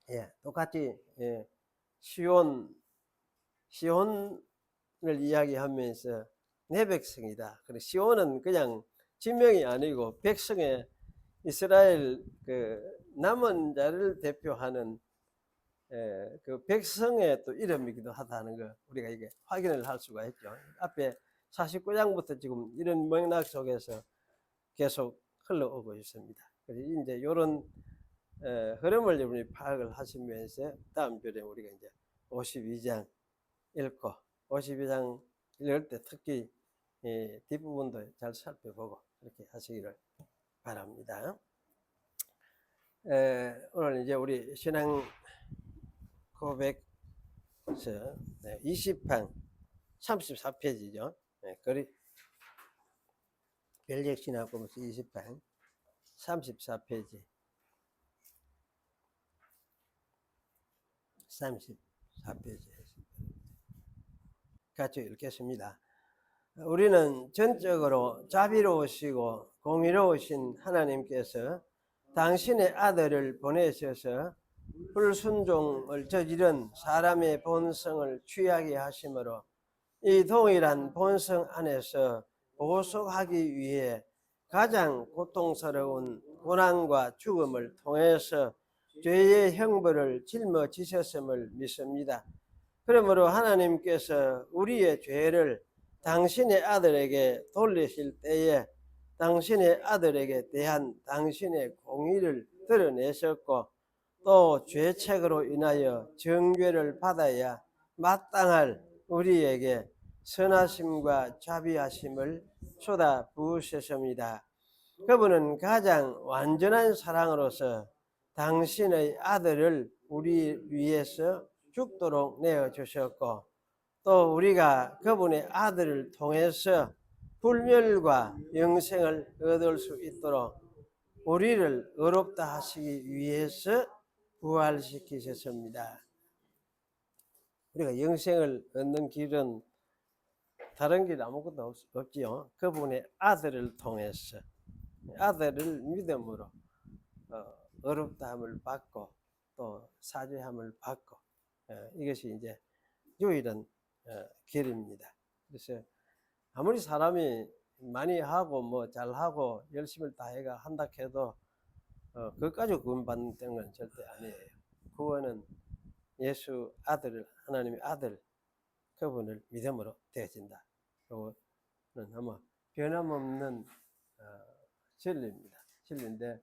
예, 똑같이 시온을 이야기하면서 내 백성이다. 그래 시온은 그냥 지명이 아니고 백성의 이스라엘 그 남은 자를 대표하는 그 백성의 또 이름이기도 하다는 거 우리가 이게 확인을 할 수가 있죠. 앞에 49장부터 지금 이런 맥락 속에서 계속 흘러오고 있습니다. 그래서 이제 이런 흐름을 여러분이 파악을 하시면서 다음 절에 우리가 이제 52장 읽고 52장 읽을 때 특히 뒷부분도 잘 살펴보고 그렇게 하시기를 바랍니다. 오늘 이제 우리 신앙 고백서 20편 34페이지죠. 거리 별적 신앙 고백서 20편 34페이지 34페이지 같이 읽겠습니다. 우리는 전적으로 자비로우시고 공의로우신 하나님께서 당신의 아들을 보내셔서 불순종을 저지른 사람의 본성을 취하게 하심으로 이 동일한 본성 안에서 보속하기 위해 가장 고통스러운 고난과 죽음을 통해서 죄의 형벌을 짊어지셨음을 믿습니다. 그러므로 하나님께서 우리의 죄를 당신의 아들에게 돌리실 때에 당신의 아들에게 대한 당신의 공의를 드러내셨고 또 죄책으로 인하여 정죄를 받아야 마땅할 우리에게 선하심과 자비하심을 쏟아 부으셨습니다. 그분은 가장 완전한 사랑으로서 당신의 아들을 우리 위해서 죽도록 내어주셨고 또 우리가 그분의 아들을 통해서 불멸과 영생을 얻을 수 있도록 우리를 의롭다 하시기 위해서 부활시키셨습니다. 우리가 영생을 얻는 길은 다른 길 아무것도 없지요. 그분의 아들을 통해서 아들을 믿음으로 의롭다함을 받고 또 사죄함을 받고 이것이 이제 유일한 길입니다. 그래서 아무리 사람이 많이 하고 뭐 잘하고 열심히 다해가 한다 해도 그것까지 구원받는 건 절대 아니에요. 구원은 예수 아들을 하나님의 아들 그분을 믿음으로 되어진다. 그거는 아마 변함없는 진리입니다. 진리인데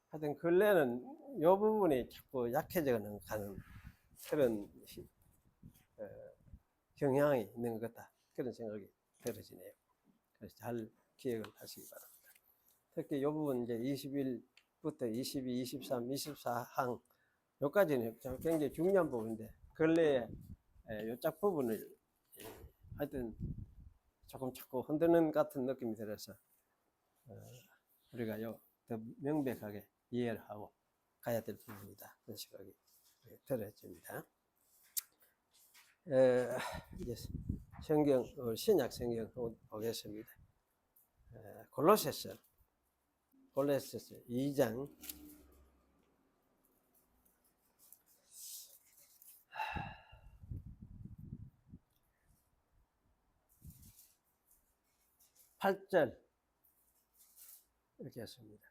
하여튼 근래는 이 부분이 자꾸 약해져 가는 그런 경향이 있는 것 같다. 그런 생각이 들어지네요. 그래서 잘 기억을 하시기 바랍니다. 특히 이 부분 이제 21부터 22, 23, 24항 여기까지는 굉장히 중요한 부분인데 근래에 요짝 부분을 하여튼 조금 자꾸 흔드는 같은 느낌이 들어서 우리가 더 명백하게 이해를 하고 가야 될 부분이다. 그런 생각이 들어집니다. 이제 성경, 신약 성경 보겠습니다. 골로새서 2장 8절 이렇게 했습니다.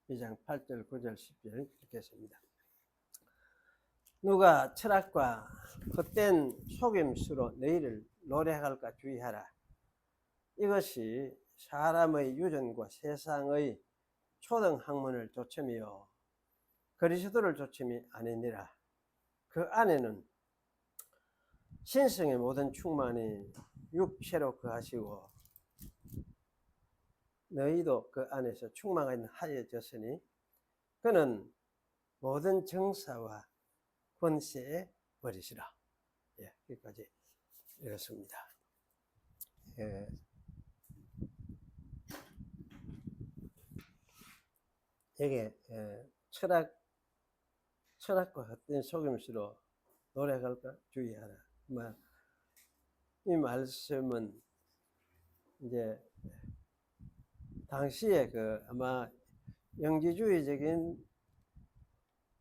2장 8절, 9절, 10절 이렇게 했습니다. 누가 철학과 헛된 속임수로 너희를 노래할까 주의하라. 이것이 사람의 유전과 세상의 초등학문을 조침이요 그리스도를 조침이 아니니라. 그 안에는 신성의 모든 충만이 육체로 거하시고 너희도 그 안에서 충만하여졌으니 그는 모든 정사와 권세에 버리시라. 예, 여기까지 읽었습니다. 예. 이게 철학과 헛된 속임수로 노력할까 주의하라. 이 말씀은 이제 당시에 아마 영지주의적인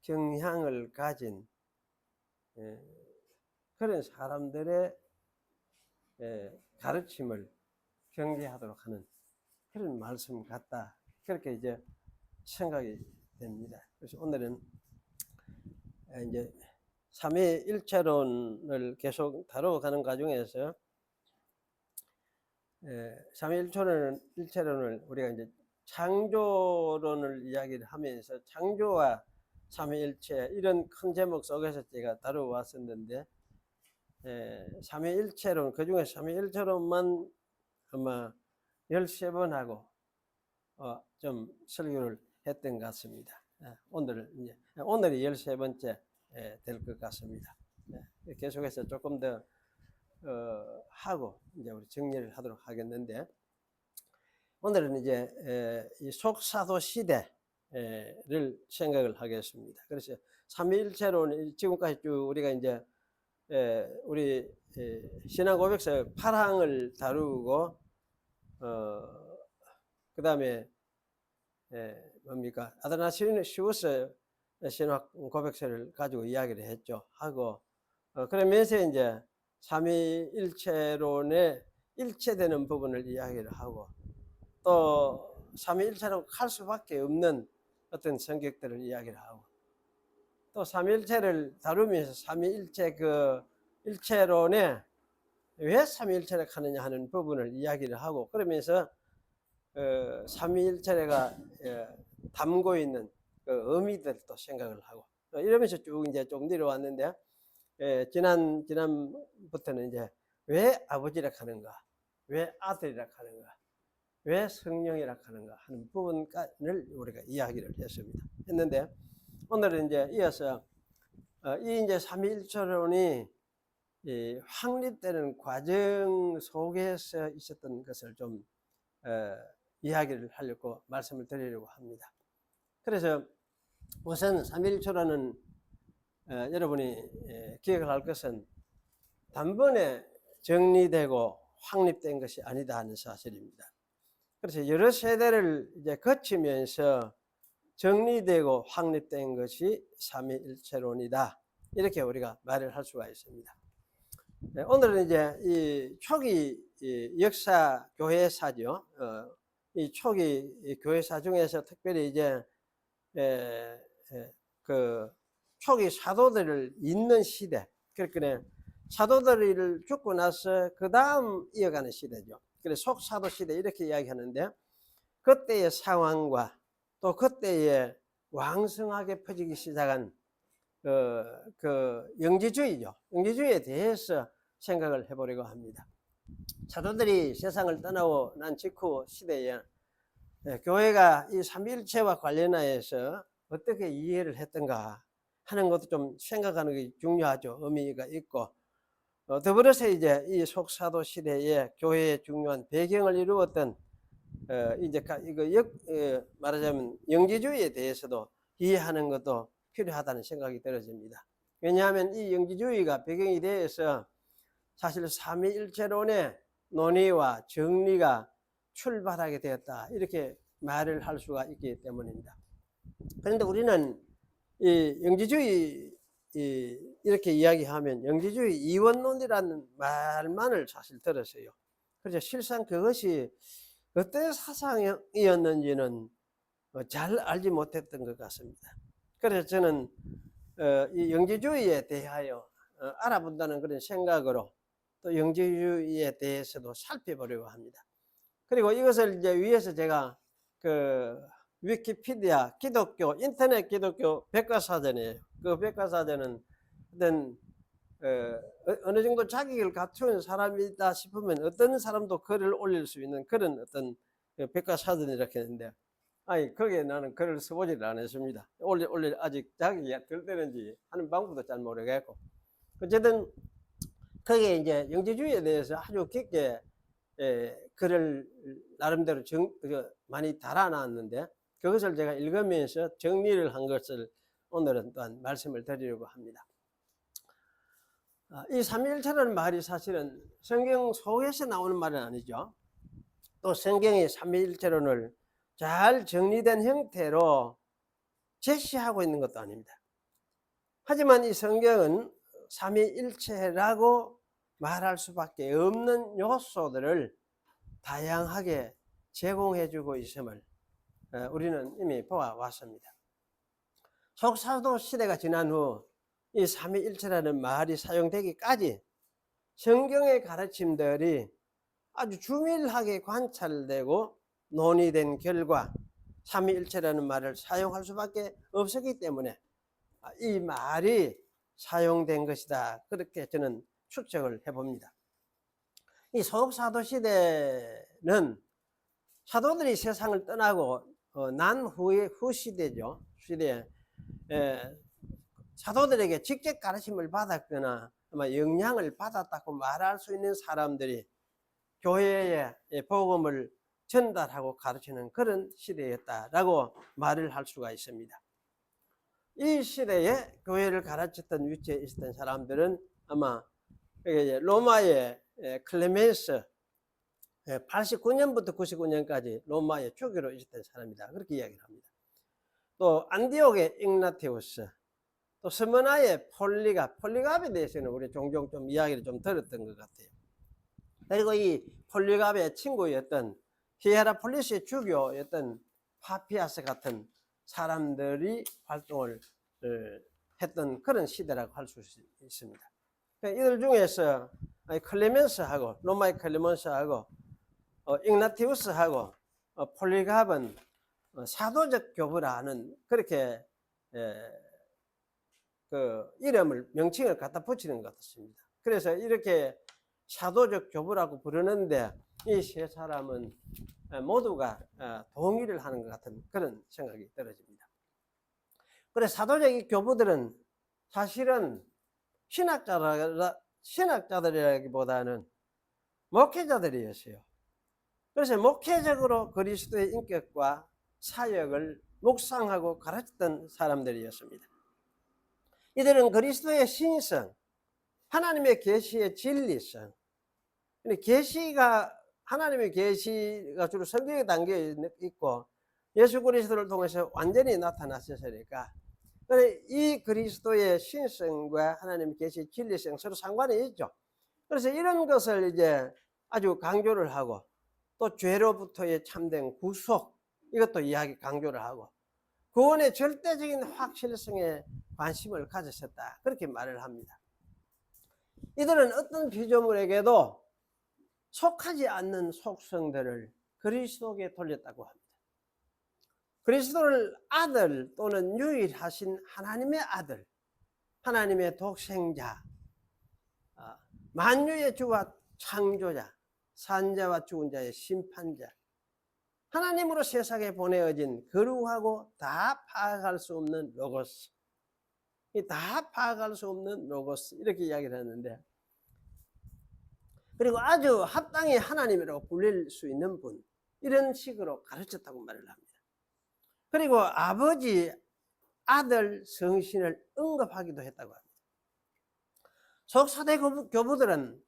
경향을 가진 그런 사람들의 가르침을 경계하도록 하는 그런 말씀 같다. 그렇게 이제 생각이 됩니다. 그래서 오늘은 이제 삼위일체론을 계속 다뤄가는 과정에서 삼위일체론을 우리가 이제 창조론을 이야기를 하면서 창조와 삼위일체 이런 큰 제목 속에서 제가 다뤄왔었는데 삼위일체론, 그중에 삼위일체론만 아마 13번 하고 좀 설교를 했던 것 같습니다. 오늘이 13번째 될 것 같습니다. 계속해서 조금 더 하고 이제 우리 정리를 하도록 하겠는데, 오늘은 이제 이 속사도 시대를 생각을 하겠습니다. 그래서 삼위일체론 지금까지 쭉 우리가 이제 우리 신앙 고백서 8항을 다루고 그 다음에 뭡니까 아드나시우스 신학 고백서를 가지고 이야기를 했죠. 하고 그러면서 이제 삼위일체론의 일체되는 부분을 이야기를 하고 또 삼위일체로 갈 수밖에 없는 어떤 성격들을 이야기를 하고 또 삼위일체를 다루면서 삼위일체 그 일체론에 왜 삼위일체를 하느냐 하는 부분을 이야기를 하고 그러면서 삼위일체가 담고 있는 그 의미들도 생각을 하고 이러면서 쭉 이제 좀 내려왔는데 지난부터는 이제 왜 아버지라 하는가, 왜 아들이라 하는가, 왜 성령이라 하는가 하는 부분을 우리가 이야기를 했는데 오늘은 이제 이어서 이 이제 삼위일체론이 확립되는 과정 속에서 있었던 것을 좀 이야기를 하려고 말씀을 드리려고 합니다. 그래서 우선 삼위일체론은 여러분이 기억을 할 것은 단번에 정리되고 확립된 것이 아니다 하는 사실입니다. 그래서 여러 세대를 이제 거치면서 정리되고 확립된 것이 삼위일체론이다. 이렇게 우리가 말을 할 수가 있습니다. 오늘은 이제 이 초기 역사 교회사죠. 이 초기 교회사 중에서 특별히 이제 그 초기 사도들을 잇는 시대, 그러니까 사도들을 죽고 나서 그 다음 이어가는 시대죠. 그래서 속사도 시대 이렇게 이야기하는데 그때의 상황과 또 그때의 왕성하게 퍼지기 시작한 그 영지주의죠. 영지주의에 대해서 생각을 해보려고 합니다. 사도들이 세상을 떠나고 난 직후 시대에 교회가 이 삼위일체와 관련하여서 어떻게 이해를 했던가 하는 것도 좀 생각하는 게 중요하죠. 의미가 있고 더불어서 이제 이 속사도 시대에 교회의 중요한 배경을 이루었던 이제 이거 말하자면 영지주의에 대해서도 이해하는 것도 필요하다는 생각이 들어집니다. 왜냐하면 이 영지주의가 배경이 되어서 사실 삼위일체론의 논의와 정리가 출발하게 되었다 이렇게 말을 할 수가 있기 때문입니다. 그런데 우리는 이 영지주의 이렇게 이야기하면 영지주의 이원론이라는 말만을 사실 들었어요. 그래서 실상 그것이 어떤 사상이었는지는 잘 알지 못했던 것 같습니다. 그래서 저는 이 영지주의에 대하여 알아본다는 그런 생각으로 또 영지주의에 대해서도 살펴보려고 합니다. 그리고 이것을 이제 위에서 제가 그 위키피디아 기독교 인터넷 기독교 백과사전이에요. 그 백과사전은 어떤 어느 정도 자격을 갖춘 사람이다 싶으면 어떤 사람도 글을 올릴 수 있는 그런 어떤 백과사전이라고 했는데 아니 거기에 나는 글을 써보지를 않았습니다. 올릴 아직 자격이 덜 되는지 하는 방법도 잘 모르겠고 어쨌든 거기에 이제 영지주의에 대해서 아주 깊게 글을 나름대로 많이 달아놨는데 그것을 제가 읽으면서 정리를 한 것을 오늘은 또한 말씀을 드리려고 합니다. 이 삼위일체라는 말이 사실은 성경 속에서 나오는 말은 아니죠. 또 성경이 삼위일체론을 잘 정리된 형태로 제시하고 있는 것도 아닙니다. 하지만 이 성경은 삼위일체라고 말할 수밖에 없는 요소들을 다양하게 제공해주고 있음을 우리는 이미 보아왔습니다. 속사도 시대가 지난 후 이 삼위일체라는 말이 사용되기까지 성경의 가르침들이 아주 주밀하게 관찰되고 논의된 결과 삼위일체라는 말을 사용할 수밖에 없었기 때문에 이 말이 사용된 것이다, 그렇게 저는 추측을 해봅니다. 이 소극사도 시대는 사도들이 세상을 떠나고 난 후의 후 시대죠. 시대에 사도들에게 직접 가르침을 받았거나 아마 영향을 받았다고 말할 수 있는 사람들이 교회에 복음을 전달하고 가르치는 그런 시대였다라고 말을 할 수가 있습니다. 이 시대에 교회를 가르쳤던 위치에 있었던 사람들은 아마 로마의 클레멘스 89년부터 99년까지 로마의 주교로 있었던 사람이다, 그렇게 이야기를 합니다. 또 안디옥의 ig나티우스, 또 스무나의 폴리갑에 대해서는 우리 종종 좀 이야기를 좀 들었던 것 같아요. 그리고 이 폴리갑의 친구였던 히에라폴리스의 주교였던 파피아스 같은 사람들이 활동을 했던 그런 시대라고 할 수 있습니다. 이들 중에서 클레멘스하고 로마의 클레멘스하고 ig나티우스하고 폴리갑은 사도적 교부라는 그렇게 그 이름을 명칭을 갖다 붙이는 것 같습니다. 그래서 이렇게 사도적 교부라고 부르는데 이 세 사람은 모두가 동의를 하는 것 같은 그런 생각이 떨어집니다. 그래서 사도적 교부들은 사실은 신학자들이라기보다는 목회자들이었어요. 그래서 목회적으로 그리스도의 인격과 사역을 묵상하고 가르쳤던 사람들이었습니다. 이들은 그리스도의 신성, 하나님의 계시의 진리성, 계시가 하나님의 계시가 주로 성경에 담겨 있고 예수 그리스도를 통해서 완전히 나타났으니까 이 그리스도의 신성과 하나님의 계시의 진리성 서로 상관이 있죠. 그래서 이런 것을 이제 아주 강조를 하고 또 죄로부터의 참된 구속, 이것도 강조를 하고 구원의 절대적인 확실성에 관심을 가졌었다, 그렇게 말을 합니다. 이들은 어떤 피조물에게도 속하지 않는 속성들을 그리스도에게 돌렸다고 합니다. 그리스도를 아들 또는 유일하신 하나님의 아들, 하나님의 독생자, 만유의 주와 창조자, 산자와 죽은 자의 심판자, 하나님으로 세상에 보내어진 거룩하고 다 파악할 수 없는 로고스, 다 파악할 수 없는 로고스, 이렇게 이야기를 하는데, 그리고 아주 합당히 하나님이라고 불릴 수 있는 분, 이런 식으로 가르쳤다고 말을 합니다. 그리고 아버지, 아들, 성신을 언급하기도 했다고 합니다. 속사대 교부들은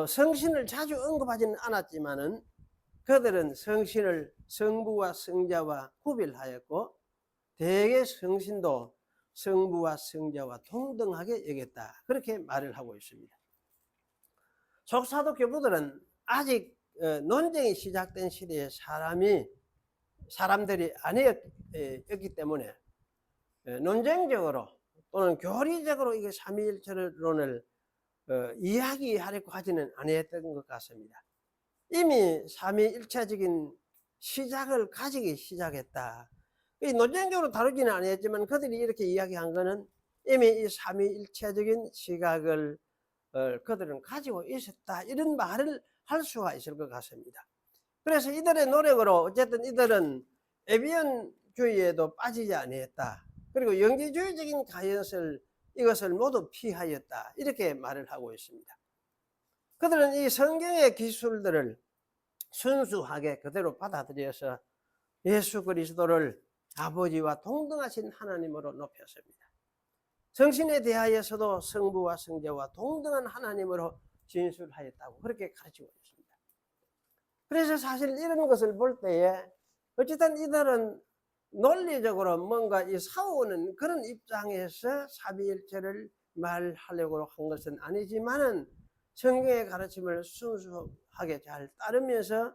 성신을 자주 언급하지는 않았지만은 그들은 성신을 성부와 성자와 구별하였고 대개 성신도 성부와 성자와 동등하게 여겼다, 그렇게 말을 하고 있습니다. 속사도 교부들은 아직 논쟁이 시작된 시대에 사람들이 아니었기 때문에 논쟁적으로 또는 교리적으로 이게 삼위일체론을 이야기하려고 하지는 아니었던 것 같습니다. 이미 삼위일체적인 시작을 가지기 시작했다. 논쟁적으로 다루지는 아니었지만 그들이 이렇게 이야기한 것은 이미 이 삼위일체적인 시각을 그들은 가지고 있었다, 이런 말을 할 수가 있을 것 같습니다. 그래서 이들의 노력으로 어쨌든 이들은 에비언주의에도 빠지지 아니했다, 그리고 영지주의적인 가연설, 이것을 모두 피하였다, 이렇게 말을 하고 있습니다. 그들은 이 성경의 기술들을 순수하게 그대로 받아들여서 예수 그리스도를 아버지와 동등하신 하나님으로 높였습니다. 성신에 대하여서도 성부와 성자와 동등한 하나님으로 진술하였다고 그렇게 가르치고 있습니다. 그래서 사실 이런 것을 볼 때에 어쨌든 이들은 논리적으로 뭔가 이 싸우는 그런 입장에서 삼위일체를 말하려고 한 것은 아니지만은 성경의 가르침을 순수하게 잘 따르면서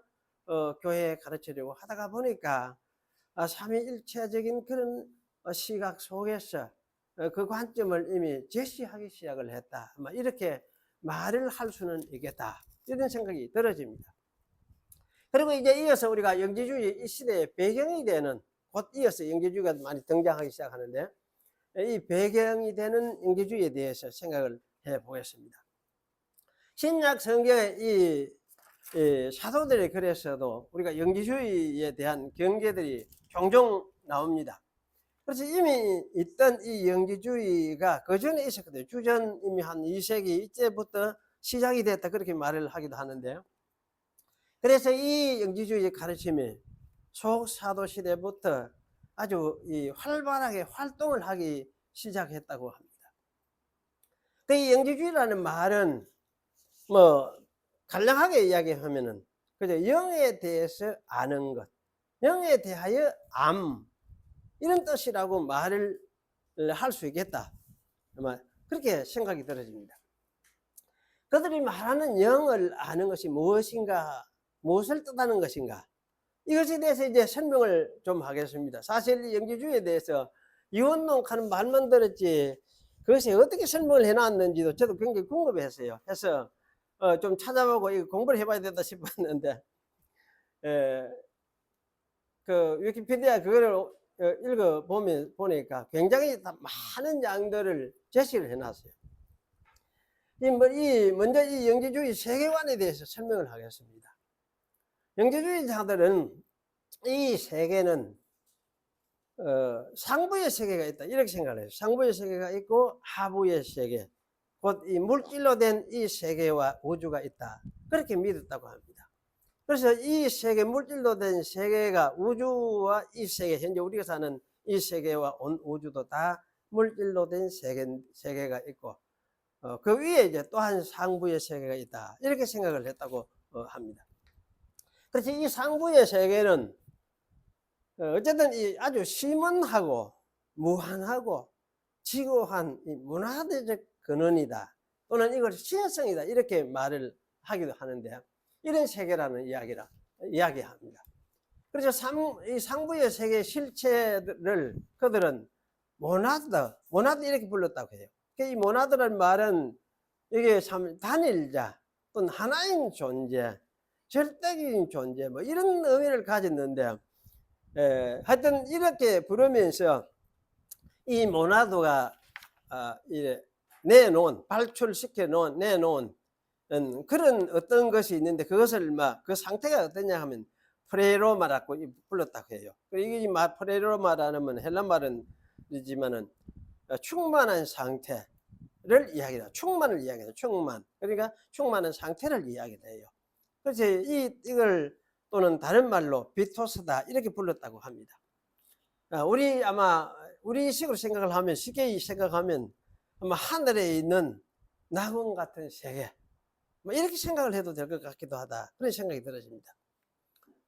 교회에 가르치려고 하다가 보니까 삼위일체적인 그런 시각 속에서 그 관점을 이미 제시하기 시작을 했다. 아마 이렇게 말을 할 수는 있겠다. 이런 생각이 들어집니다. 그리고 이제 이어서 우리가 영지주의 이 시대의 배경이 되는, 곧 이어서 영지주의가 많이 등장하기 시작하는데, 이 배경이 되는 영지주의에 대해서 생각을 해 보겠습니다. 신약 성경의 이 사도들의 글에서도 우리가 영지주의에 대한 경계들이 종종 나옵니다. 그래서 이미 있던 이 영지주의가 그 전에 있었거든요. 주전 이미 한 2세기 이때부터 시작이 됐다, 그렇게 말을 하기도 하는데요. 그래서 이 영지주의 가르침이 초사도 시대부터 아주 활발하게 활동을 하기 시작했다고 합니다. 이 영지주의라는 말은 뭐 간략하게 이야기하면은 그죠, 영에 대해서 아는 것, 영에 대하여 암, 이런 뜻이라고 말을 할 수 있겠다, 아마 그렇게 생각이 들어집니다. 그들이 말하는 영을 아는 것이 무엇인가, 무엇을 뜻하는 것인가, 이것에 대해서 이제 설명을 좀 하겠습니다. 사실 이 영지주의에 대해서 이원농하는 말만 들었지 그것이 어떻게 설명을 해놨는지도 저도 굉장히 궁금했어요. 해서 좀 찾아보고 이거 공부를 해봐야 된다 싶었는데, 그 위키피디아 그거를 보니까 굉장히 많은 양들을 제시를 해놨어요. 먼저 이 영지주의 세계관에 대해서 설명을 하겠습니다. 영지주의자들은 이 세계는 상부의 세계가 있다, 이렇게 생각을 해요. 상부의 세계가 있고 하부의 세계, 곧 이 물질로 된 이 세계와 우주가 있다, 그렇게 믿었다고 합니다. 그래서 이 세계, 물질로 된 세계가 우주와 이 세계, 현재 우리가 사는 이 세계와 온 우주도 다 물질로 된 세계가 있고, 그 위에 이제 또한 상부의 세계가 있다, 이렇게 생각을 했다고 합니다. 그래서 이 상부의 세계는 어쨌든 이 아주 심원하고 무한하고 지고한 이 문화대적 근원이다, 또는 이걸 신성이다, 이렇게 말을 하기도 하는데, 이런 세계라는 이야기합니다. 그래서 이 상부의 세계 실체를 그들은 모나드 이렇게 불렀다고 해요. 이 모나드라는 말은 이게 참 단일자 또는 하나인 존재, 절대적인 존재, 뭐 이런 의미를 가졌는데, 하여튼 이렇게 부르면서 이 모나드가 발출시켜 내놓은 그런 어떤 것이 있는데, 그것을 그 상태가 어떠냐 하면 프레로마라고 불렀다고 해요. 이게 프레로마라는 헬라 말은이지만은 충만한 상태를 이야기해요. 충만을 이야기해요. 충만. 그러니까 충만한 상태를 이야기해요. 그래서 이걸 또는 다른 말로 비토스다, 이렇게 불렀다고 합니다. 우리 식으로 생각을 하면, 쉽게 생각하면 아마 하늘에 있는 낙원 같은 세계, 뭐 이렇게 생각을 해도 될 것 같기도 하다, 그런 생각이 들어집니다.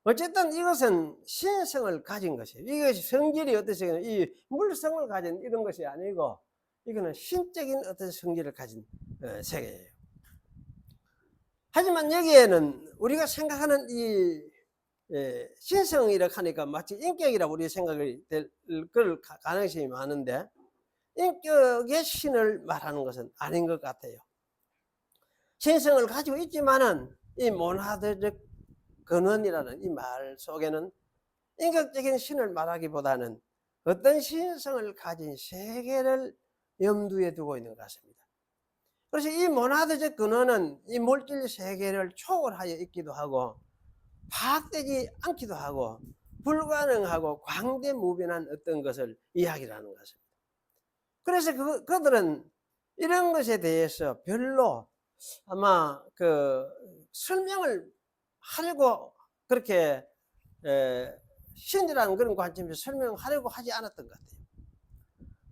어쨌든 이것은 신성을 가진 것이에요. 이것이 성질이 어떠세요? 이 물성을 가진 이런 것이 아니고, 이거는 신적인 어떤 성질을 가진 세계예요. 하지만 여기에는 우리가 생각하는 이 신성이라고 하니까 마치 인격이라고 우리 생각이 될 가능성이 많은데, 인격의 신을 말하는 것은 아닌 것 같아요. 신성을 가지고 있지만은 이 모나드적 근원이라는 이 말 속에는 인격적인 신을 말하기보다는 어떤 신성을 가진 세계를 염두에 두고 있는 것 같습니다. 그래서 이 모나드적 근원은 이 물질 세계를 초월하여 있기도 하고, 파악되지 않기도 하고, 불가능하고 광대무변한 어떤 것을 이야기하는 것입니다. 그래서 그들은 이런 것에 대해서 별로 아마 설명을 하려고 그렇게 신이라는 그런 관점에서 설명하려고 하지 않았던 것 같아요.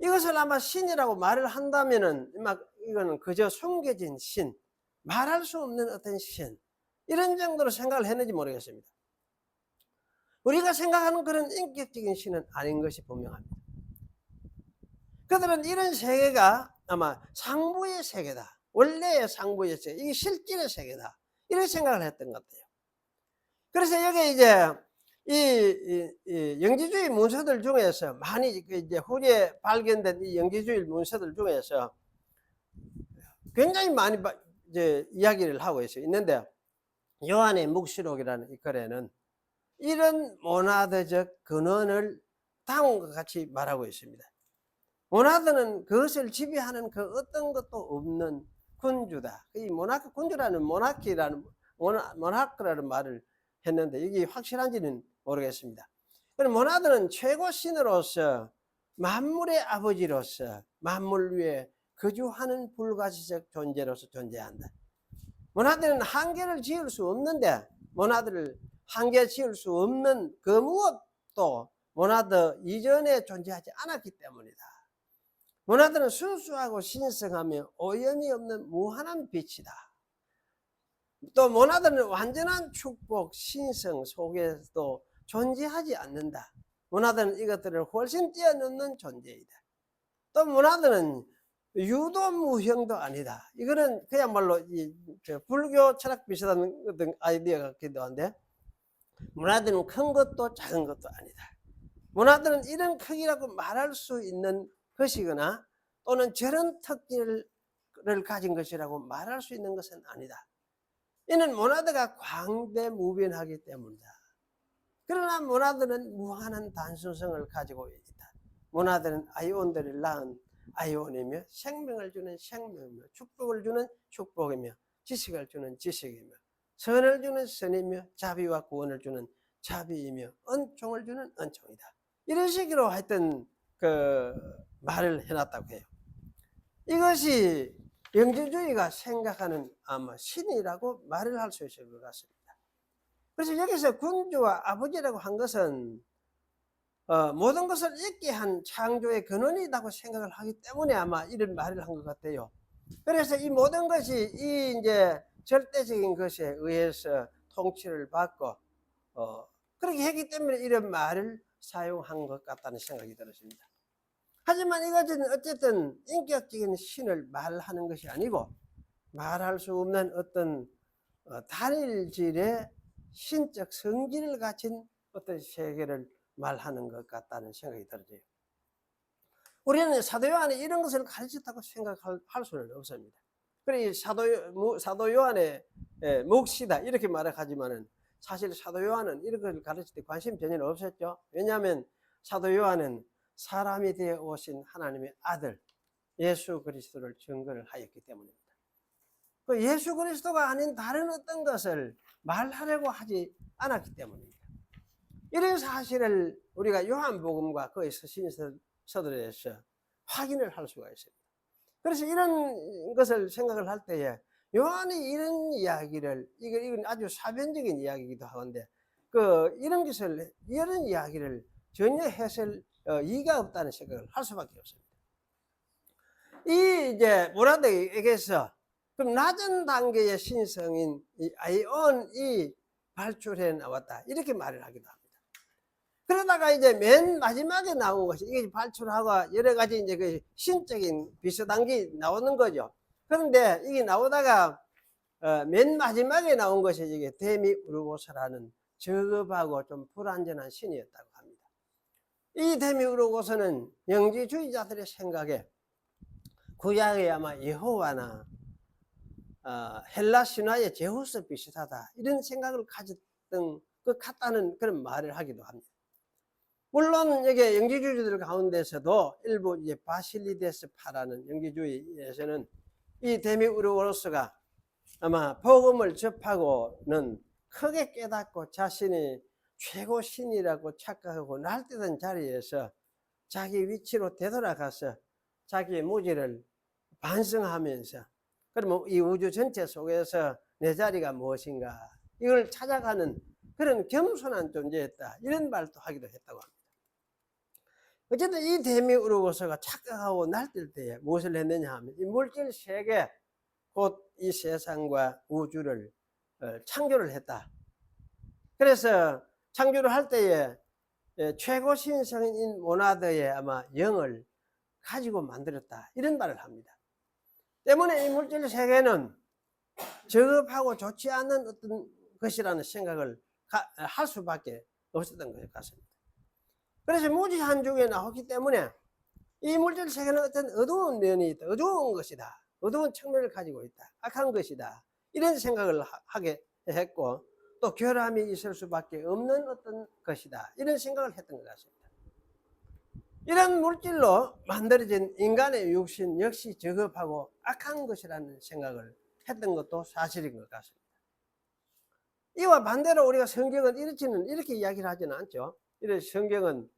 이것을 아마 신이라고 말을 한다면은 이거는 그저 숨겨진 신, 말할 수 없는 어떤 신, 이런 정도로 생각을 했는지 모르겠습니다. 우리가 생각하는 그런 인격적인 신은 아닌 것이 분명합니다. 그들은 이런 세계가 아마 상부의 세계다, 원래의 상부의 세계, 이게 실질의 세계다, 이렇게 생각을 했던 것 같아요. 그래서 여기 이제 이 영지주의 문서들 중에서 많이 이제 후에 발견된 이 영지주의 문서들 중에서 굉장히 많이 이제 이야기를 하고 있는데, 요한의 묵시록이라는 이 글에는 이런 모나드적 근원을 다음과 같이 말하고 있습니다. 모나드는 그것을 지배하는 그 어떤 것도 없는 군주다. 이 모나크 군주라는 모나크라는 말을 했는데 이게 확실한지는 모르겠습니다. 그럼 모나드는 최고 신으로서 만물의 아버지로서 만물 위에 거주하는 불가시적 존재로서 존재한다. 모나드는 한계를 지을 수 없는데, 모나드를 한계 지을 수 없는 그 무엇도 모나드 이전에 존재하지 않았기 때문이다. 모나드는 순수하고 신성하며 오염이 없는 무한한 빛이다. 또 모나드는 완전한 축복, 신성 속에서도 존재하지 않는다. 모나드는 이것들을 훨씬 뛰어넘는 존재이다. 또 모나드는 유도무형도 아니다. 이거는 그야말로 불교 철학 비슷한 어떤 아이디어 같기도 한데, 모나드는 큰 것도 작은 것도 아니다. 모나드는 이런 크기라고 말할 수 있는 것이거나 또는 저런 특질을 가진 것이라고 말할 수 있는 것은 아니다. 이는 모나드가 광대무변하기 때문이다. 그러나 모나드는 무한한 단순성을 가지고 있다. 모나드는 아이온들을 낳은 아이온이며 생명을 주는 생명이며 축복을 주는 축복이며 지식을 주는 지식이며 선을 주는 선이며 자비와 구원을 주는 자비이며 은총을 주는 은총이다. 이런 식으로 하여튼 그 말을 해놨다고 해요. 이것이 영지주의가 생각하는 아마 신이라고 말을 할 수 있을 것 같습니다. 그래서 여기서 군주와 아버지라고 한 것은 모든 것을 있게 한 창조의 근원이라고 생각을 하기 때문에 아마 이런 말을 한 것 같아요. 그래서 이 모든 것이 이 이제 절대적인 것에 의해서 통치를 받고 그렇게 했기 때문에 이런 말을 사용한 것 같다는 생각이 들었습니다. 하지만 이것은 어쨌든 인격적인 신을 말하는 것이 아니고 말할 수 없는 어떤 단일질의 신적 성질을 가진 어떤 세계를 말하는 것 같다는 생각이 들어요. 우리는 사도 요한이 이런 것을 가르쳤다고 생각할 수는 없습니다. 그래 사도 요한의 묵시다 이렇게 말하지만은 사실 사도 요한은 이런 걸 가르칠 때 관심 전혀 없었죠. 왜냐하면 사도 요한은 사람이 되어 오신 하나님의 아들 예수 그리스도를 증거를 하였기 때문입니다. 그 예수 그리스도가 아닌 다른 어떤 것을 말하려고 하지 않았기 때문입니다. 이런 사실을 우리가 요한복음과 그의 서신서들에서 확인을 할 수가 있습니다. 그래서 이런 것을 생각을 할 때에 요한이 이런 이야기를 이건 아주 사변적인 이야기이기도 하는데 이런 이야기를 전혀 해설 이의가 없다는 생각을 할 수밖에 없습니다. 이 이제 모나드에게서 그럼 낮은 단계의 신성인 이 아이온이 발출해 나왔다 이렇게 말을 하기도 합니다. 그러다가 이제 맨 마지막에 나온 것이 이게 발출하고 여러 가지 이제 그 신적인 비슷한 게 나오는 거죠. 그런데 이게 나오다가 맨 마지막에 나온 것이 이게 데미우르고스라는 저급하고 좀 불완전한 신이었다고 합니다. 이 데미우르고스는 영지주의자들의 생각에 구약의 아마 여호와나 헬라 신화의 제우스 비슷하다 이런 생각을 가졌던 것 같다는 그런 말을 하기도 합니다. 물론 여기 영지주의들 가운데서도 일부 이제 바실리데스파라는 영지주의에서는 이 데미우르고스가 아마 복음을 접하고는 크게 깨닫고 자신이 최고 신이라고 착각하고 날뛰던 자리에서 자기 위치로 되돌아가서 자기의 무지를 반성하면서 그러면 이 우주 전체 속에서 내 자리가 무엇인가 이걸 찾아가는 그런 겸손한 존재였다 이런 말도 하기도 했다고 합니다. 어쨌든 이 데미우르고스가 착각하고 날뛸 때에 무엇을 했느냐 하면 이 물질 세계 곧 이 세상과 우주를 창조를 했다. 그래서 창조를 할 때에 최고 신성인 모나드의 아마 영을 가지고 만들었다, 이런 말을 합니다. 때문에 이 물질 세계는 저급하고 좋지 않은 어떤 것이라는 생각을 할 수밖에 없었던 것 같습니다. 그래서 무지한 중에 나오기 때문에 이 물질 세계는 어떤 어두운 면이 있다, 어두운 것이다, 어두운 측면을 가지고 있다, 악한 것이다, 이런 생각을 하게 했고, 또 결함이 있을 수밖에 없는 어떤 것이다, 이런 생각을 했던 것 같습니다. 이런 물질로 만들어진 인간의 육신 역시 저급하고 악한 것이라는 생각을 했던 것도 사실인 것 같습니다. 이와 반대로 우리가 성경은 이렇게 이야기를 하지는 않죠. 이런 성경은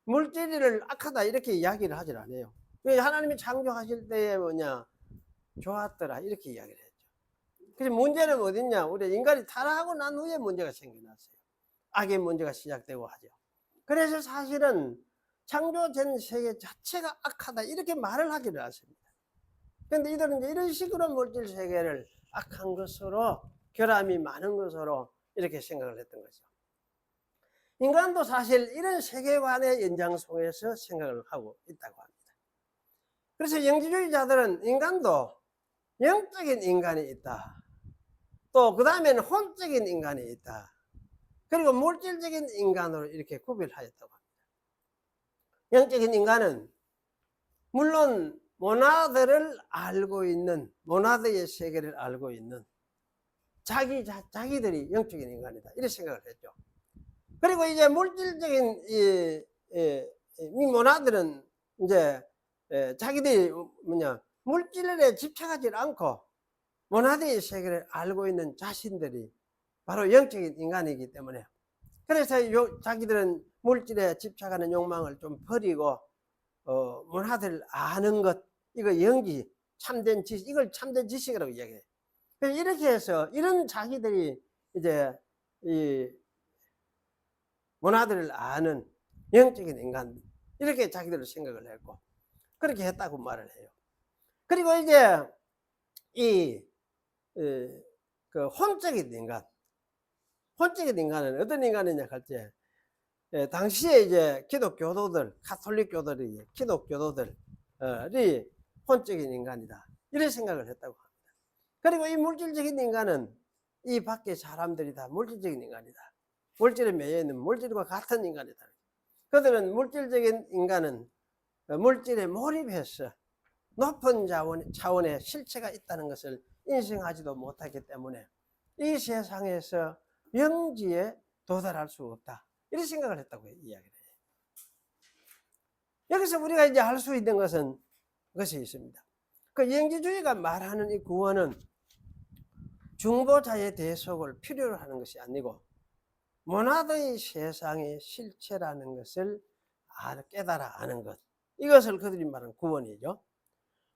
물질을 악하다 이렇게 이야기를 하질 않아요. 하나님이 창조하실 때에 좋았더라 이렇게 이야기를 했죠. 그래서 문제는 어딨냐, 우리 인간이 타락하고 난 후에 문제가 생겨났어요. 악의 문제가 시작되고 하죠. 그래서 사실은 창조된 세계 자체가 악하다 이렇게 말을 하기를 하십니다. 그런데 이들은 이제 이런 식으로 물질 세계를 악한 것으로, 결함이 많은 것으로 이렇게 생각을 했던 거죠. 인간도 사실 이런 세계관의 연장속에서 생각을 하고 있다고 합니다. 그래서 영지주의자들은 인간도 영적인 인간이 있다, 또 그 다음에는 혼적인 인간이 있다, 그리고 물질적인 인간으로 이렇게 구별하였다고 합니다. 영적인 인간은 물론 모나드를 알고 있는, 모나드의 세계를 알고 있는 자기들이 영적인 인간이다, 이렇게 생각을 했죠. 그리고 이제 물질적인 이 모나드는 이제 자기들이 물질에 집착하지 않고 모나드의 세계를 알고 있는 자신들이 바로 영적인 인간이기 때문에, 그래서 자기들은 물질에 집착하는 욕망을 좀 버리고 모나드를 아는 것, 이거 영기, 참된 지식, 이걸 참된 지식이라고 이야기해요. 그래서 이렇게 해서 이런 자기들이 이제 이 모나드를 아는 영적인 인간, 이렇게 자기들을 생각을 했고 그렇게 했다고 말을 해요. 그리고 이제 그 혼적인 인간, 혼적인 인간은 어떤 인간이냐 할 때, 당시에 이제 기독교도들, 카톨릭 교들이, 기독교도들이 혼적인 인간이다, 이런 생각을 했다고 합니다. 그리고 이 물질적인 인간은 이 밖의 사람들이 다 물질적인 인간이다, 물질에 매여 있는 물질과 같은 인간이다. 그들은 물질적인 인간은 물질에 몰입해서 높은 차원의 실체가 있다는 것을 인식하지도 못하기 때문에 이 세상에서 영지에 도달할 수 없다, 이런 생각을 했다고 이야기를 해요. 여기서 우리가 이제 알 수 있는 것이 있습니다. 그 영지주의가 말하는 이 구원은 중보자의 대속을 필요로 하는 것이 아니고 모나드의 세상의 실체라는 것을 깨달아 아는 것, 이것을 그들이 말하는 구원이죠.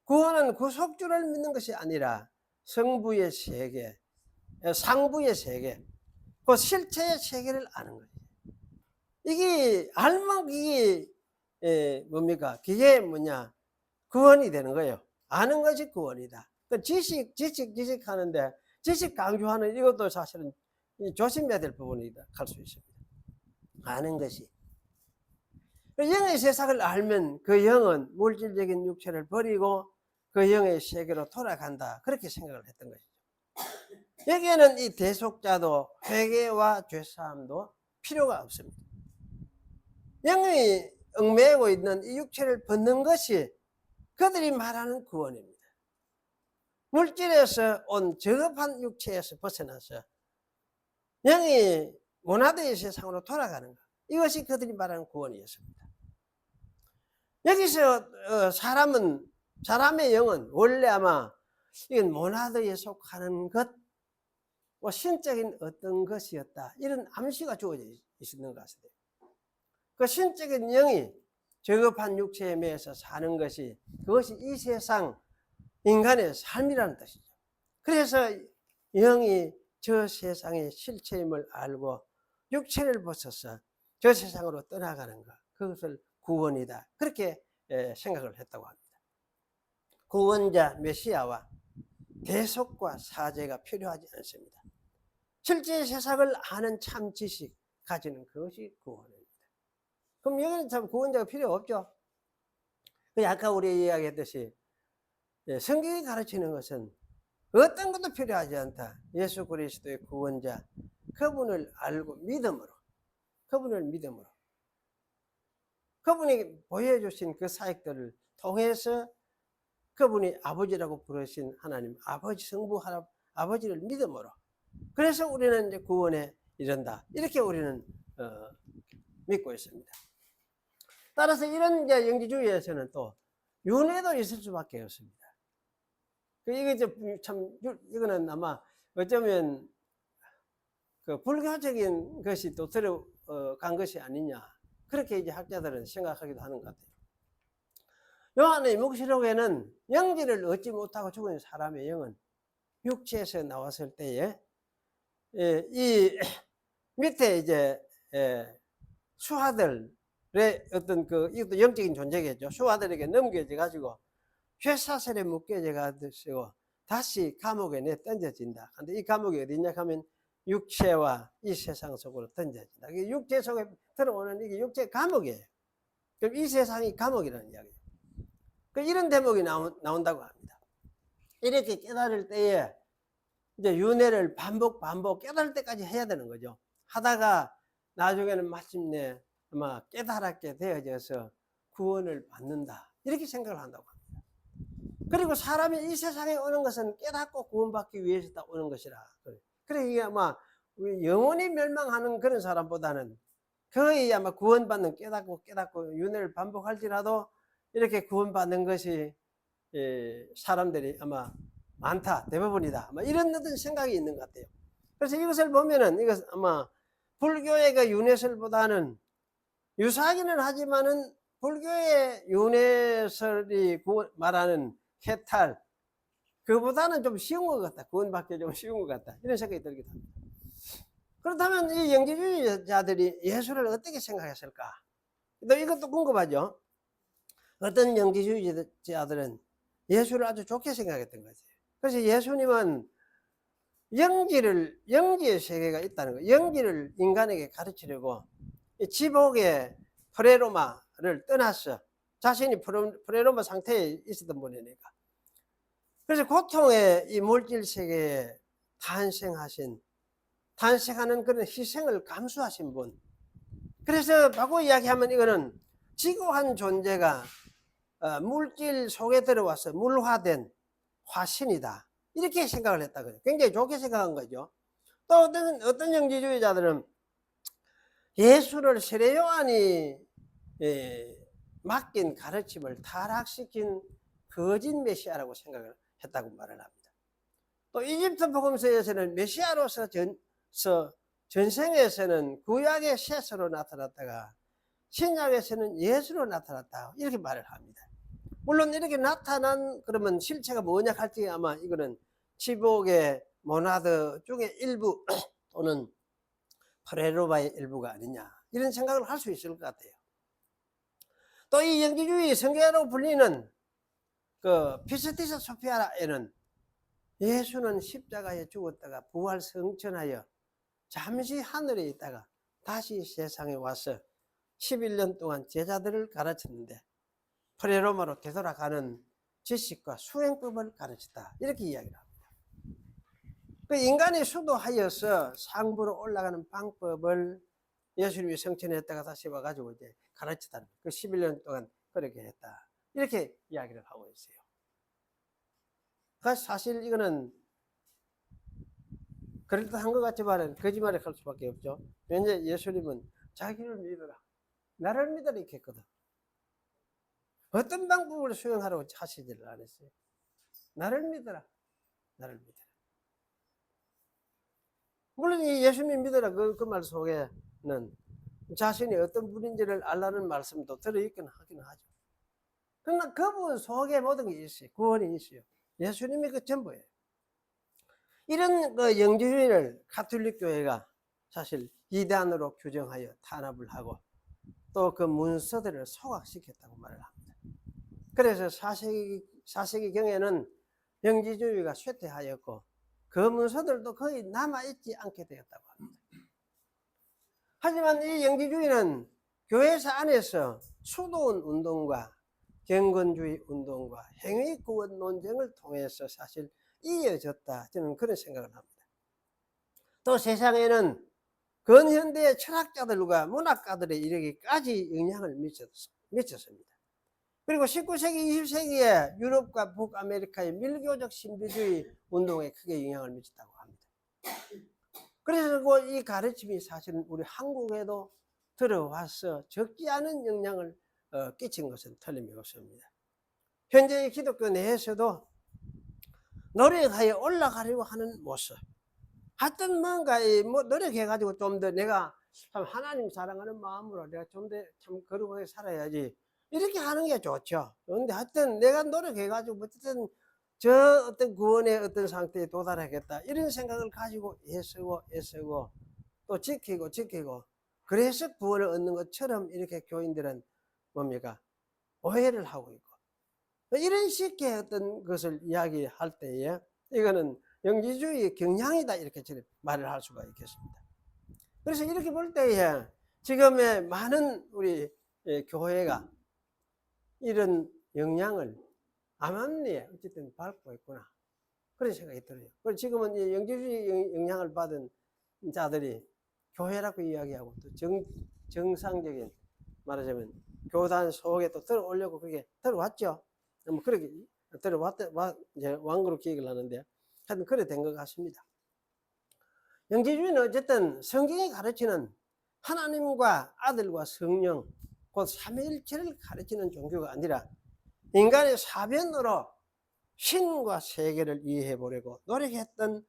구원은 구속주를 믿는 것이 아니라 성부의 세계, 상부의 세계, 그 실체의 세계를 아는 거예요. 이게 알면 이게 뭡니까? 그게 구원이 되는 거예요. 아는 것이 구원이다. 그 지식 하는데, 지식 강조하는 이것도 사실은 조심해야 될 부분이다 할 수 있습니다. 아는 것이. 영의 세상을 알면 그 영은 물질적인 육체를 버리고 그 영의 세계로 돌아간다, 그렇게 생각을 했던 것이죠. 여기에는 이 대속자도 회개와 죄사함도 필요가 없습니다. 영이 얽매이고 있는 이 육체를 벗는 것이 그들이 말하는 구원입니다. 물질에서 온 저급한 육체에서 벗어나서 영이 모나드의 세상으로 돌아가는 것, 이것이 그들이 말하는 구원이었습니다. 여기서 사람의 영은 원래 아마 이건 모나드에 속하는 것, 신적인 어떤 것이었다, 이런 암시가 주어져 있는 것 같습니다. 그 신적인 영이 저급한 육체에 매여서 사는 것이, 그것이 이 세상 인간의 삶이라는 뜻이죠. 그래서 영이 저 세상의 실체임을 알고 육체를 벗어서 저 세상으로 떠나가는 것, 그것을 구원이다, 그렇게 생각을 했다고 합니다. 구원자 메시아와 대속과 사죄가 필요하지 않습니다. 실제 세상을 아는 참 지식, 가지는 그것이 구원입니다. 그럼 여기는 참 구원자가 필요 없죠. 아까 우리 이야기했듯이 성경이 가르치는 것은 어떤 것도 필요하지 않다. 예수 그리스도의 구원자, 그분을 알고 믿음으로, 그분이 보여주신 그 사역들을 통해서 그분이 아버지라고 부르신 하나님, 아버지, 성부 아버지를 믿음으로, 그래서 우리는 이제 구원에 이른다. 이렇게 우리는 믿고 있습니다. 따라서 이런 이제 영지주의에서는 또 윤회도 있을 수밖에 없습니다. 이게 참, 이거는 아마 어쩌면 그 불교적인 것이 또 들어간 것이 아니냐. 그렇게 이제 학자들은 생각하기도 하는 것 같아요. 요한의 묵시록에는 영지를 얻지 못하고 죽은 사람의 영은 육체에서 나왔을 때에 이 밑에 이제 수하들의 어떤 이것도 영적인 존재겠죠. 수하들에게 넘겨져 가지고 쇠사슬에 묶여져 가지고 다시 감옥에 던져진다. 근데 이 감옥이 어디냐 하면 육체와 이 세상 속으로 던져진다. 이게 육체 속에 들어오는 이게 육체 감옥이에요. 그럼 이 세상이 감옥이라는 이야기예요. 이런 대목이 나온다고 합니다. 이렇게 깨달을 때에 이제 윤회를 반복 깨달을 때까지 해야 되는 거죠. 하다가 나중에는 마침내 아마 깨달았게 되어져서 구원을 받는다. 이렇게 생각을 한다고 합니다. 그리고 사람이 이 세상에 오는 것은 깨닫고 구원받기 위해서 오는 것이라. 그래 이게 아마 영원히 멸망하는 그런 사람보다는 거의 아마 구원받는 깨닫고 윤회를 반복할지라도 이렇게 구원받는 것이 사람들이 아마 많다, 대부분이다. 아마 이런 어떤 생각이 있는 것 같아요. 그래서 이것을 보면은 이것 아마 불교의 그 윤회설보다는 유사하기는 하지만은 불교의 윤회설이 말하는 해탈, 그보다는 좀 쉬운 것 같다. 구원받기 좀 쉬운 것 같다. 이런 생각이 들기도 합니다. 그렇다면 이 영지주의자들이 예수를 어떻게 생각했을까? 또 이것도 궁금하죠? 어떤 영지주의자들은 예수를 아주 좋게 생각했던 거죠. 그래서 예수님은 영지의 세계가 있다는 거예요. 영지를 인간에게 가르치려고 지복의 프레로마를 떠났어. 자신이 프레로마 상태에 있었던 분이니까. 그래서 고통의 이 물질 세계에 탄생하는 그런 희생을 감수하신 분. 그래서 바꿔 이야기하면 이거는 지고한 존재가 물질 속에 들어와서 물화된 화신이다. 이렇게 생각을 했다고요. 굉장히 좋게 생각한 거죠. 또 어떤 영지주의자들은 예수를 세례 요한이 맡긴 가르침을 타락시킨 거짓 메시아라고 생각을 했다고 말을 합니다. 또 이집트 복음서에서는 메시아로서 전생에서는 구약의 셋으로 나타났다가 신약에서는 예수로 나타났다. 이렇게 말을 합니다. 물론 이렇게 나타난 그러면 실체가 뭐냐 할지 아마 이거는 지복의 모나드 중에 일부 또는 프레로바의 일부가 아니냐 이런 생각을 할 수 있을 것 같아요. 또 이 영지주의 성경으로 불리는 그 피스티스 소피아에는 예수는 십자가에 죽었다가 부활 성천하여 잠시 하늘에 있다가 다시 세상에 와서 11년 동안 제자들을 가르쳤는데 프레로마로 되돌아가는 지식과 수행법을 가르쳤다. 이렇게 이야기를 합니다. 그 인간이 수도하여서 상부로 올라가는 방법을 예수님이 성천했다가 다시 와가지고 이제 가르쳤다는 그 11년 동안 그렇게 했다. 이렇게 이야기를 하고 있어요. 사실 이거는 그럴듯한 것 같지만 거짓말을 할 수밖에 없죠. 왜냐하면 예수님은 자기를 믿어라. 나를 믿어라 이렇게 했거든. 어떤 방법을 수행하라고 하시지를 않았어요. 나를 믿어라. 나를 믿어라. 물론 이 예수님 믿어라 그 말 속에는 자신이 어떤 분인지를 알라는 말씀도 들어있긴 하긴 하죠. 그러나 그분 속에 모든 게 있어요. 구원이 있어요. 예수님이 그 전부예요. 이런 그 영지주의를 가톨릭 교회가 사실 이단으로 규정하여 탄압을 하고 또 그 문서들을 소각시켰다고 말을 합니다. 그래서 4세기경에는 영지주의가 쇠퇴하였고 그 문서들도 거의 남아있지 않게 되었다고 합니다. 하지만 이 영지주의는 교회사 안에서 수도원 운동과 경건주의 운동과 행위구원 논쟁을 통해서 사실 이어졌다. 저는 그런 생각을 합니다. 또 세상에는 근현대의 철학자들과 문학가들에 이르기까지 영향을 미쳤습니다. 그리고 19세기, 20세기에 유럽과 북아메리카의 밀교적 신비주의 운동에 크게 영향을 미쳤다고 합니다. 그래서 이 가르침이 사실은 우리 한국에도 들어와서 적지 않은 영향을 끼친 것은 틀림이 없습니다. 현재의 기독교 내에서도 노력하여 올라가려고 하는 모습, 하여튼 뭔가 노력해가지고 좀 더 내가 참 하나님 사랑하는 마음으로 내가 좀 더 참 거룩하게 살아야지, 이렇게 하는 게 좋죠. 그런데 하여튼 내가 노력해가지고 어쨌든 저 어떤 구원의 어떤 상태에 도달하겠다, 이런 생각을 가지고 애쓰고 또 지키고 그래서 구원을 얻는 것처럼 이렇게 교인들은 뭡니까? 오해를 하고 있고, 이런 식의 어떤 것을 이야기할 때에 이거는 영지주의의 경향이다, 이렇게 말을 할 수가 있겠습니다. 그래서 이렇게 볼 때에 지금의 많은 우리 교회가 이런 영향을 암암리에 어쨌든 밟고 있구나, 그런 생각이 들어요. 그리고 지금은 이 영지주의 영향을 받은 자들이 교회라고 이야기하고 또 정상적인, 말하자면 교단 속에 또 들어오려고 그렇게 들어왔죠. 뭐 그렇게 이제 왕으로 기획을 하는데, 하여튼 그래 된 것 같습니다. 영지주의는 어쨌든 성경이 가르치는 하나님과 아들과 성령, 곧 삼위일체를 가르치는 종교가 아니라 인간의 사변으로 신과 세계를 이해해 보려고 노력했던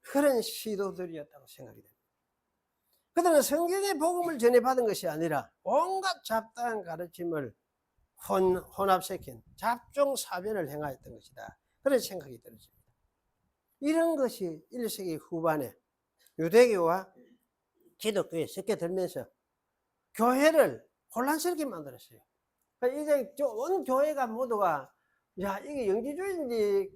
그런 시도들이었다고 생각이 됩니다. 그들은 성경의 복음을 전해받은 것이 아니라 온갖 잡다한 가르침을 혼합시킨 잡종 사변을 행하였던 것이다, 그런 생각이 들었습니다. 이런 것이 1세기 후반에 유대교와 기독교에 섞여들면서 교회를 혼란스럽게 만들었어요. 이제 온 교회가 모두가 야, 이게 영지주의인지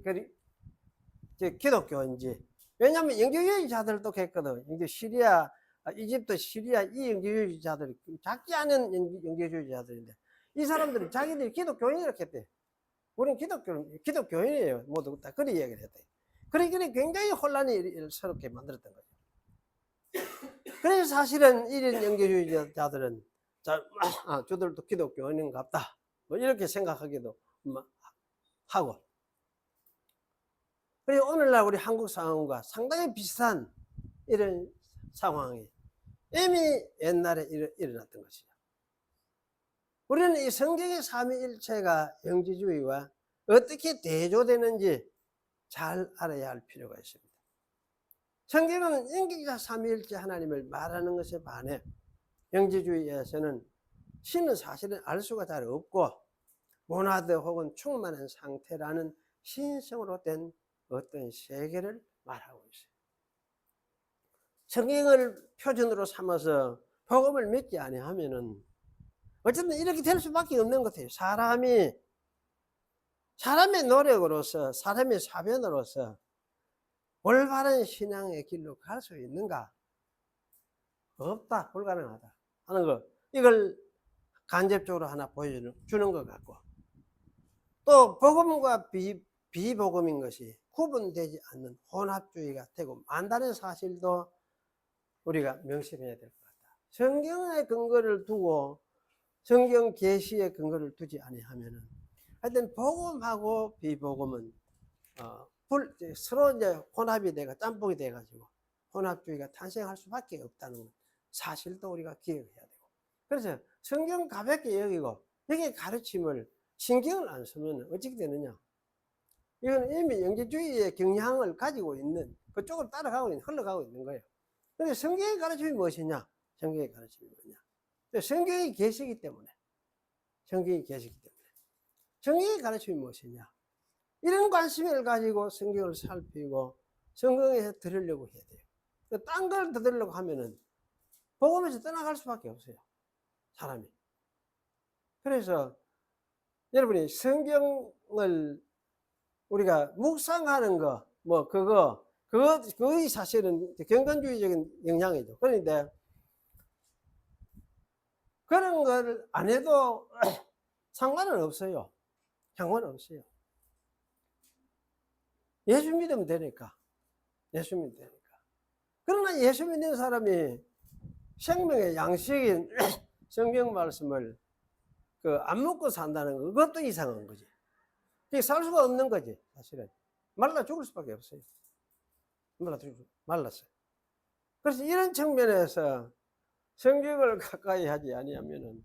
기독교인지, 왜냐하면 영지주의자들도 했거든. 시리아, 이집트, 시리아, 이 영지주의자들이 작지 않은 영지주의자들인데, 이 사람들은 자기들이 기독교인이라고 했대. 우리는 기독교인이에요, 모두 다. 그런 이야기를 했대. 그래 굉장히 혼란스럽게 만들었던 거죠. 그래서 사실은 이런 영지주의자들은 저들도 기독교인인 것 같다, 뭐 이렇게 생각하기도 하고. 그리고 오늘날 우리 한국 상황과 상당히 비슷한 이런 상황이 이미 옛날에 일어났던 것이죠. 우리는 이 성경의 삼위일체가 영지주의와 어떻게 대조되는지 잘 알아야 할 필요가 있습니다. 성경은 인격자 삼위일체 하나님을 말하는 것에 반해 영지주의에서는 신은 사실은 알 수가 잘 없고 모나드 혹은 충만한 상태라는 신성으로 된 어떤 세계를 말하고 있어요. 성경을 표준으로 삼아서 복음을 믿지 아니하면은 어쨌든 이렇게 될 수밖에 없는 것 같아요. 사람의 노력으로서, 사람의 사변으로서 올바른 신앙의 길로 갈 수 있는가? 없다, 불가능하다 하는 거, 이걸 간접적으로 하나 보여주는 것 같고, 또 복음과 비복음인 것이 구분되지 않는 혼합주의가 되고 만다는 사실도 우리가 명심해야 될 것 같다. 성경의 근거를 두고 성경 계시의 근거를 두지 아니하면은 하여튼 복음하고 비복음은 서로 이제 혼합이 돼가 짬뽕이 돼가지고 혼합주의가 탄생할 수밖에 없다는 사실도 우리가 기억해야 되고, 그래서 성경 가볍게 여기고 여기에 가르침을 신경을 안 쓰면 어떻게 되느냐, 이건 이미 영지주의의 경향을 가지고 있는, 그쪽으로 흘러가고 있는 거예요. 근데 성경의 가르침이 무엇이냐? 성경의 가르침이 뭐냐? 성경이 계시기 때문에 성경의 가르침이 무엇이냐? 이런 관심을 가지고 성경을 살피고 성경에서 들으려고 해야 돼요. 딴 걸 들으려고 하면은 복음에서 떠나갈 수밖에 없어요, 사람이. 그래서 여러분이 성경을 우리가 묵상하는 거, 그거 사실은 경건주의적인 영향이죠. 그런데 그런 걸 안 해도 상관은 없어요. 상관은 없어요. 예수 믿으면 되니까. 예수 믿으면 되니까. 그러나 예수 믿는 사람이 생명의 양식인 성경 말씀을 안 먹고 산다는 거, 그것도 이상한 거지. 살 수가 없는 거지, 사실은. 말라 죽을 수밖에 없어요. 말랐어요. 그래서 이런 측면에서 성경을 가까이 하지 아니하면은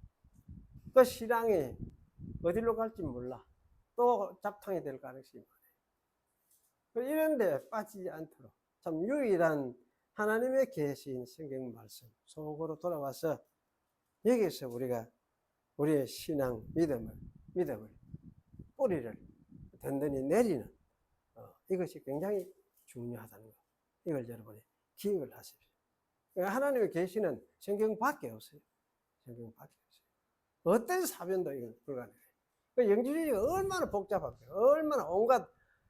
그 신앙이 어디로 갈지 몰라. 또 잡탕이 될 가능성이 많아요. 이런 데 빠지지 않도록 참 유일한 하나님의 계신 성경 말씀 속으로 돌아와서 여기서 우리가 우리의 신앙, 믿음을 뿌리를 든든히 내리는 이것이 굉장히 중요하다는 것. 이걸 여러분이 기억을 하십시오. 하나님의 계시는 성경밖에 없어요. 성경밖에 없어요. 어떤 사변도 이건 불가능해요. 영지주의가 얼마나 복잡하고요. 얼마나 온갖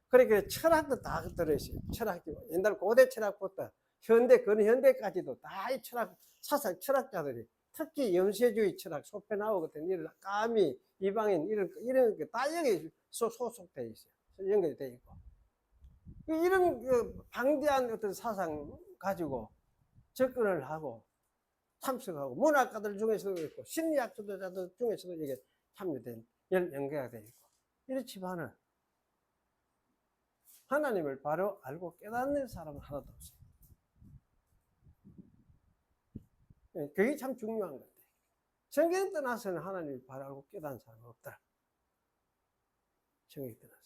그렇게 철학도 다 들어있어요. 철학이 옛날 고대 철학부터 현대 근현대까지도 다 이 철학 사상 철학자들이 특히 염세주의 철학 소펜하우 같은 이런 까미 이방인 이런 게 다 여기 소속돼 있어요. 연결이 돼 있고 이런 방대한 어떤 사상 가지고 접근을 하고 참석하고 문학가들 중에서도 있고 심리학자들 중에서도 이게 참여된 연계가 되어 있고 이렇지만은 하나님을 바로 알고 깨닫는 사람은 하나도 없어요. 그게 참 중요한 건데 성경 떠나서는 하나님을 바로 알고 깨닫는 사람은 없다. 성경 떠나서.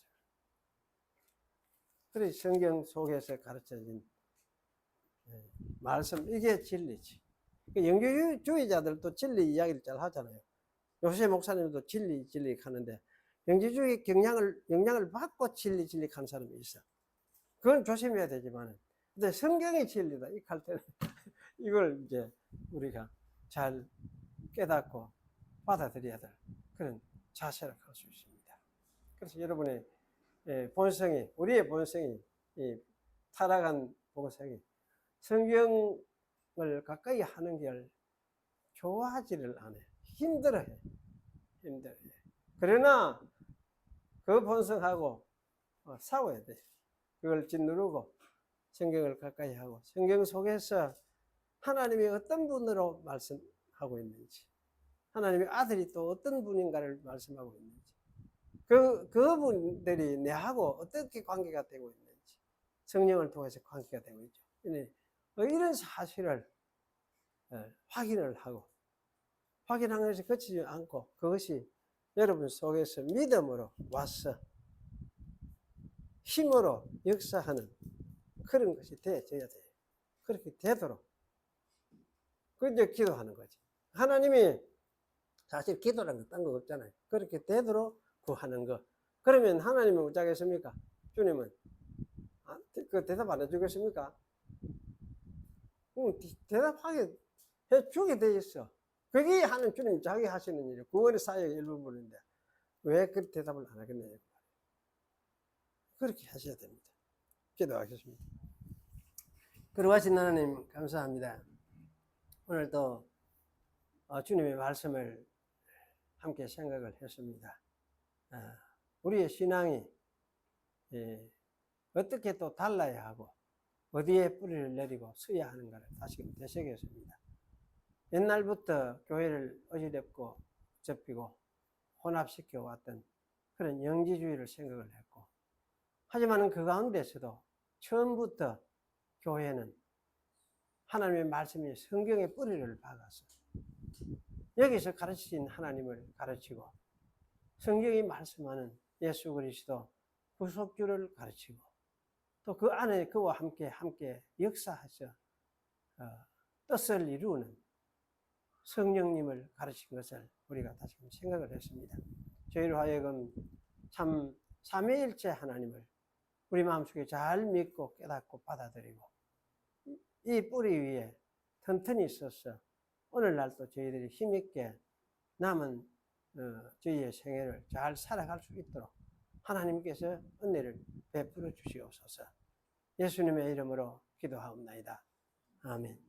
그래서 성경 속에서 가르쳐진 말씀 이게 진리지. 영지주의자들도 진리 이야기를 잘 하잖아요. 요새 목사님도 진리 하는데 영지주의 영향을 받고 진리 하는 사람이 있어. 그건 조심해야 되지만 근데 성경이 진리다 이 할 때는 이걸 이제 우리가 잘 깨닫고 받아들여야 될 그런 자세를 할 수 있습니다. 그래서 여러분의 본성이 우리의 본성이 타락한 본성이 성경을 가까이 하는 걸 좋아하지를 않아요. 힘들어해. 그러나 그 본성하고 싸워야 돼. 그걸 짓누르고 성경을 가까이 하고 성경 속에서 하나님이 어떤 분으로 말씀하고 있는지 하나님의 아들이 또 어떤 분인가를 말씀하고 있는지 그분들이 내하고 어떻게 관계가 되고 있는지 성령을 통해서 관계가 되고 있죠. 이런 사실을 확인을 하고 확인하는 것이 그치지 않고 그것이 여러분 속에서 믿음으로 와서 힘으로 역사하는 그런 것이 되어져야 돼요. 그렇게 되도록 그 이제 기도하는 거지. 하나님이 사실 기도라는 거 딴 거 없잖아요. 그렇게 되도록 구하는 거. 그러면 하나님은 어쩌겠습니까? 주님은 그 대답 안 해주겠습니까? 대답하게 해주게 돼 있어. 그게 하는 주님 자기 하시는 일이에요. 구원의 사역의 일부분인데 왜 그 대답을 안 하겠느냐. 그렇게 하셔야 됩니다. 기도하겠습니다. 거룩하신 하나님 감사합니다. 오늘도 주님의 말씀을 함께 생각을 했습니다. 우리의 신앙이 어떻게 또 달라야 하고 어디에 뿌리를 내리고 서야 하는가를 다시금 되새겼습니다. 옛날부터 교회를 어지럽고 접히고 혼합시켜 왔던 그런 영지주의를 생각을 했고 하지만 그 가운데서도 처음부터 교회는 하나님의 말씀이 성경의 뿌리를 박아서 여기서 가르치신 하나님을 가르치고 성경이 말씀하는 예수 그리스도 구속주를 가르치고 또 그 안에 그와 함께 역사하셔 뜻을 이루는 성령님을 가르친 것을 우리가 다시금 생각을 했습니다. 저희로 하여금 참 삼위일체 하나님을 우리 마음속에 잘 믿고 깨닫고 받아들이고 이 뿌리 위에 튼튼히 있어서 오늘날도 저희들이 힘있게 남은 저희의 생애를 잘 살아갈 수 있도록 하나님께서 은혜를 베풀어 주시옵소서. 예수님의 이름으로 기도하옵나이다. 아멘.